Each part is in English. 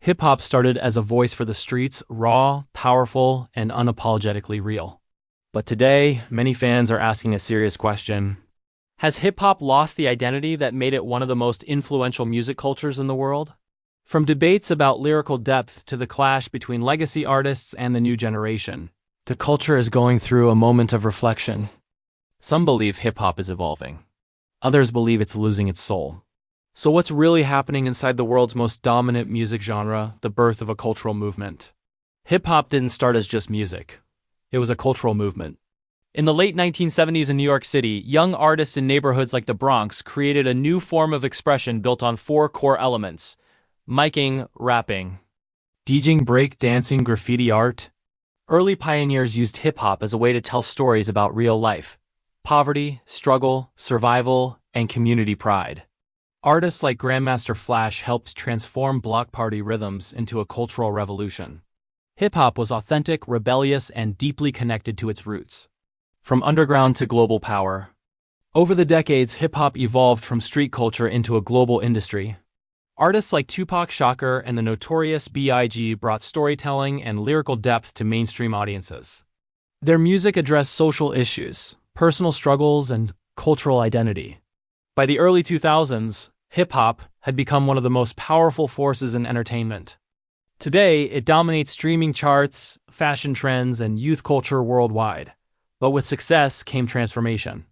Hip-hop started as a voice for the streets, raw, powerful, and unapologetically real. But today, many fans are asking a serious question. Has hip-hop lost the identity that made it one of the most influential music cultures in the world? From debates about lyrical depth to the clash between legacy artists and the new generation, the culture is going through a moment of reflection. Some believe hip-hop is evolving. Others believe it's losing its soul. So what's really happening inside the world's most dominant music genre, the birth of a cultural movement? Hip-hop didn't start as just music. It was a cultural movement. In the late 1970s in New York City, young artists in neighborhoods like the Bronx created a new form of expression built on four core elements: miking, rapping, DJing, break dancing, graffiti art. Early pioneers used hip-hop as a way to tell stories about real life, poverty, struggle, survival, and community pride. Artists like Grandmaster Flash helped transform block party rhythms into a cultural revolution. Hip-hop was authentic, rebellious, and deeply connected to its roots. From underground to global power. Over the decades, hip-hop evolved from street culture into a global industry. Artists like Tupac Shakur and the Notorious B.I.G. brought storytelling and lyrical depth to mainstream audiences. Their music addressed social issues, personal struggles, and cultural identity. By the early 2000s, hip-hop had become one of the most powerful forces in entertainment. Today, it dominates streaming charts, fashion trends, and youth culture worldwide. But with success came transformation.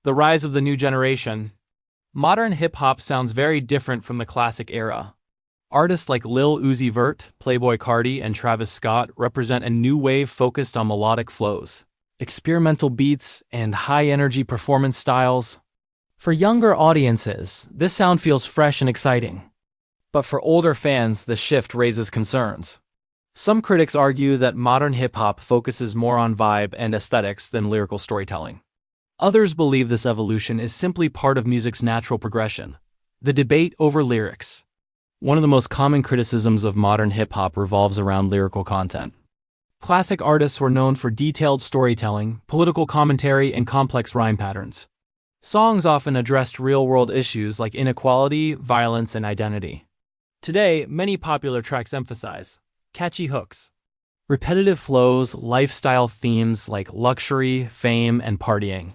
The rise of the new generation. Modern hip-hop sounds very different from the classic era. Artists like Lil Uzi Vert, Playboi Carti, and Travis Scott represent a new wave focused on melodic flows, experimental beats, and high-energy performance styles. For younger audiences, this sound feels fresh and exciting. But for older fans, the shift raises concerns. Some critics argue that modern hip-hop focuses more on vibe and aesthetics than lyrical storytelling. Others believe this evolution is simply part of music's natural progression, the debate over lyrics. One of the most common criticisms of modern hip-hop revolves around lyrical content. Classic artists were known for detailed storytelling, political commentary, and complex rhyme patterns. Songs often addressed real-world issues like inequality, violence, and identity. Today, many popular tracks emphasize catchy hooks, repetitive flows, lifestyle themes like luxury, fame, and partying.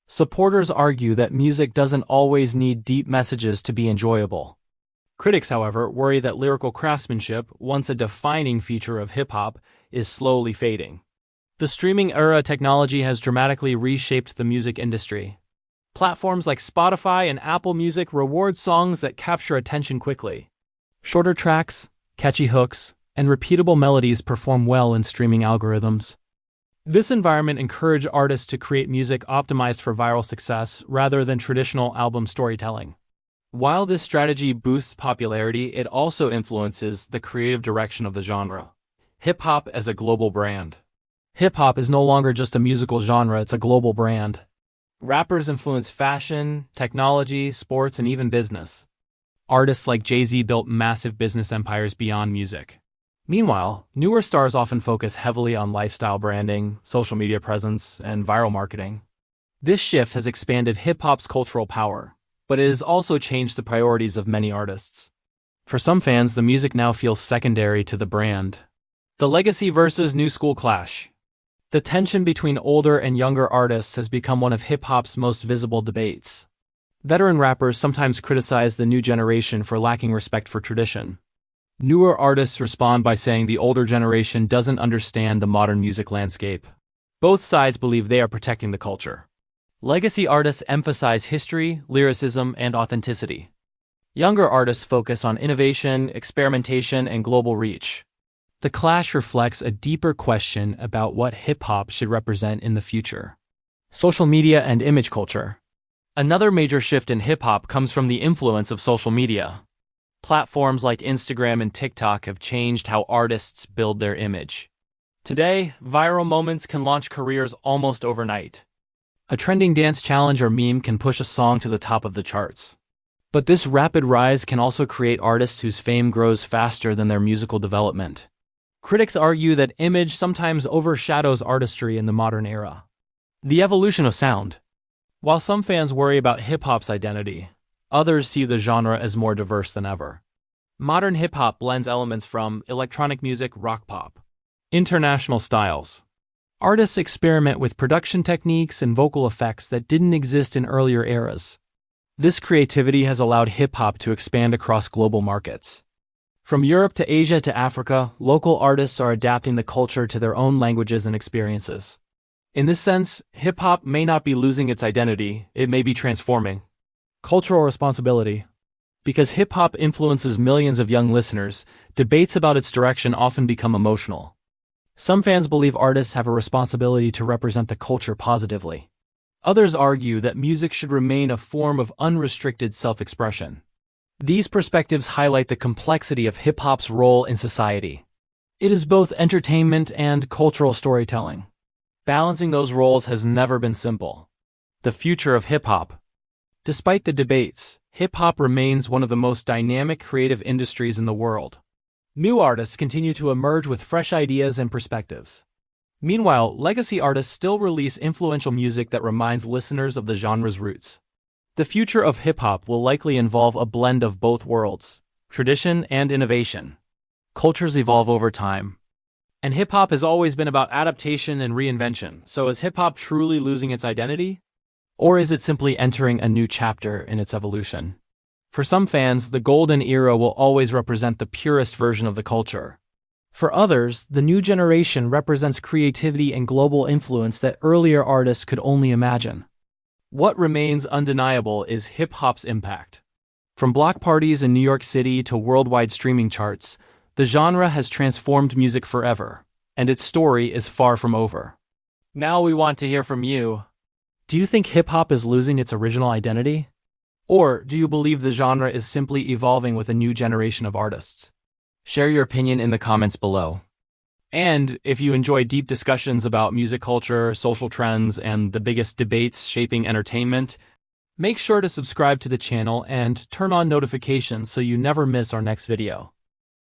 Supporters argue that music doesn't always need deep messages to be enjoyable. Critics, however, worry that lyrical craftsmanship, once a defining feature of hip-hop, is slowly fading. The streaming era technology has dramatically reshaped the music industry. Platforms like Spotify and Apple Music reward songs that capture attention quickly. Shorter tracks, catchy hooks, and repeatable melodies perform well in streaming algorithms. This environment encourages artists to create music optimized for viral success rather than traditional album storytelling. While this strategy boosts popularity, it also influences the creative direction of the genre. Hip-hop as a global brand. Hip-hop is no longer just a musical genre, it's a global brand. Rappers influence fashion, technology, sports, and even business. Artists like Jay-Z built massive business empires beyond music. Meanwhile, newer stars often focus heavily on lifestyle branding, social media presence, and viral marketing. This shift has expanded hip-hop's cultural power, but it has also changed the priorities of many artists. For some fans, the music now feels secondary to the brand. The legacy versus new school clash. The tension between older and younger artists has become one of hip-hop's most visible debates. Veteran rappers sometimes criticize the new generation for lacking respect for tradition. Newer artists respond by saying the older generation doesn't understand the modern music landscape. Both sides believe they are protecting the culture. Legacy artists emphasize history, lyricism, and authenticity. Younger artists focus on innovation, experimentation, and global reach. The clash reflects a deeper question about what hip-hop should represent in the future. Social media and image culture. Another major shift in hip-hop comes from the influence of social media. Platforms like Instagram and TikTok have changed how artists build their image. Today, viral moments can launch careers almost overnight. A trending dance challenge or meme can push a song to the top of the charts. But this rapid rise can also create artists whose fame grows faster than their musical development. Critics argue that image sometimes overshadows artistry in the modern era. The evolution of sound. While some fans worry about hip-hop's identity, others see the genre as more diverse than ever. Modern hip-hop blends elements from electronic music, rock pop, international styles. Artists experiment with production techniques and vocal effects that didn't exist in earlier eras. This creativity has allowed hip-hop to expand across global markets. From Europe to Asia to Africa, local artists are adapting the culture to their own languages and experiences. In this sense, hip-hop may not be losing its identity, it may be transforming. Cultural responsibility. Because hip-hop influences millions of young listeners, debates about its direction often become emotional. Some fans believe artists have a responsibility to represent the culture positively. Others argue that music should remain a form of unrestricted self-expression. These perspectives highlight the complexity of hip-hop's role in society. It is both entertainment and cultural storytelling. Balancing those roles has never been simple. The future of hip-hop. Despite the debates, hip-hop remains one of the most dynamic creative industries in the world. New artists continue to emerge with fresh ideas and perspectives. Meanwhile, legacy artists still release influential music that reminds listeners of the genre's roots. The future of hip-hop will likely involve a blend of both worlds, tradition and innovation. Cultures evolve over time. And hip-hop has always been about adaptation and reinvention, so is hip-hop truly losing its identity? Or is it simply entering a new chapter in its evolution? For some fans, the golden era will always represent the purest version of the culture. For others, the new generation represents creativity and global influence that earlier artists could only imagine. What remains undeniable is hip-hop's impact. From block parties in New York City to worldwide streaming charts, the genre has transformed music forever, and its story is far from over. Now we want to hear from you. Do you think hip-hop is losing its original identity? Or do you believe the genre is simply evolving with a new generation of artists? Share your opinion in the comments below. And if you enjoy deep discussions about music culture, social trends, and the biggest debates shaping entertainment, make sure to subscribe to the channel and turn on notifications so you never miss our next video.